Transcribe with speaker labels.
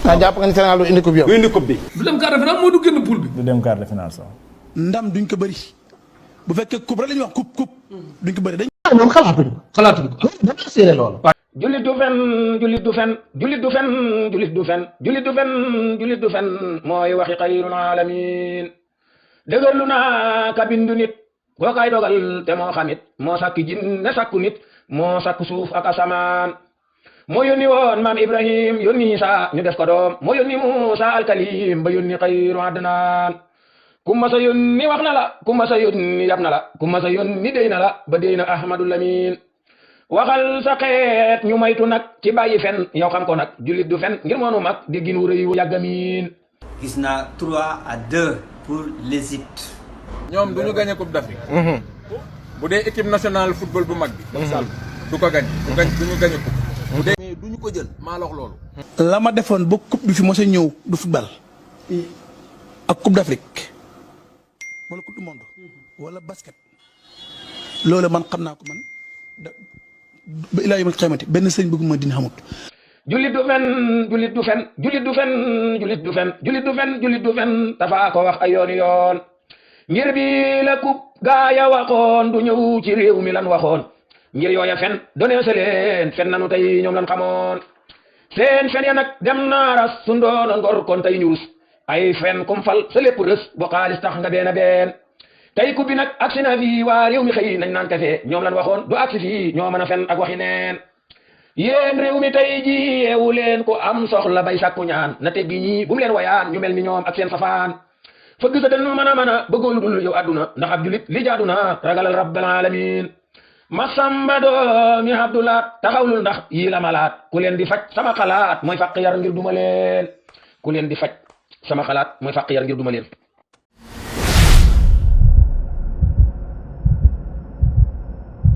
Speaker 1: jàpp nga ni Sénégal du indi coupe yow.
Speaker 2: du indi coupe bi.
Speaker 3: du dem quart de finale mooy du génn poule bi.
Speaker 4: du dem quart de finale sax.
Speaker 5: ndam duñ ko bëri bu fekkee coupe rek la ñuy wax coupe duñ ko bëri dañ.
Speaker 1: ñoom xalaatuñ ko. dama séeré loolu.
Speaker 6: julit du fen julit du fen julit du fen julit du fen julit du fen julit du fen mooy waxi xayrul alamin dëgërlu naa ka bindu nit koo kay dogal te moo xamit moo sàkki jinne sàkku nit moo sàkku suuf ak asamaan moo yónni woon maam Ibrahim yónni Isa ñu def ko doom moo yónni Musa alkalim ba yónni xayru adnaan ku ma sa yónni wax na la ku ma sa yónni yab na la ku ma sa yónni déy na la ba déy na Ahmadul Lamin waxal sa xeet ñu maytu nag ci bàyyi fen yow xam ko nag jullit du fen ngir moonu mag déggin wu rëy wu yàggamiin.
Speaker 7: gis naa 3-2 pour l'Égypte.
Speaker 2: ñoom du ñu gagné coupe d'Afrique. bu dee équipe nationale football bu mag bi. du ko gagné du ñu gagné coupe. bu dee du ñu ko jël maa la wax loolu.
Speaker 5: la ma defoon ba coupe bi fi mos a ñëw du football ak coupe d'Afrique wala coupe du monde wala basket loolu man xam naa ko man ba ilaa yawmal qiyaamati benn sëñ bëgguma dina xamut.
Speaker 6: julit du fen julit du fen julit du fen julit du fen julit du fen julit du fen dafa ko wax ay yooni yoon ngir bi la coupe gaaya waxoon du ñëw ci réew mi lan waxoon ngir yooya fen donee sa leen fen nanu tey ñoom lan xamoon seen fen ya nag dem naa ras su ndoona ngor kon tey ñu rus ay fen kum fal sa lépp rës bu xaalis tax nga benn benn tey coupe bi nag agsi na fii waa réew mi xëy nañ naan kafe ñoom lan waxoon du agsi fii ñoo mën a fen ak waxi neen yéen réew mi tey ji yeewu leen ko am soxla bay sàkku ñaan na te gi ñii bu mu leen wayaan ñu mel ni ñoom ak seen safaan fëgg sa den mën a bëggoon lu dul yow àdduna ndax ab julit li jaadu na ragalal rabbal alamin masamba doomi abdulaat taxawlul ndax yii la malaat ku leen di faj sama xalaat mooy fàq yar ngir duma leen ku leen di faj sama xalaat mooy fàq yar ngir duma leen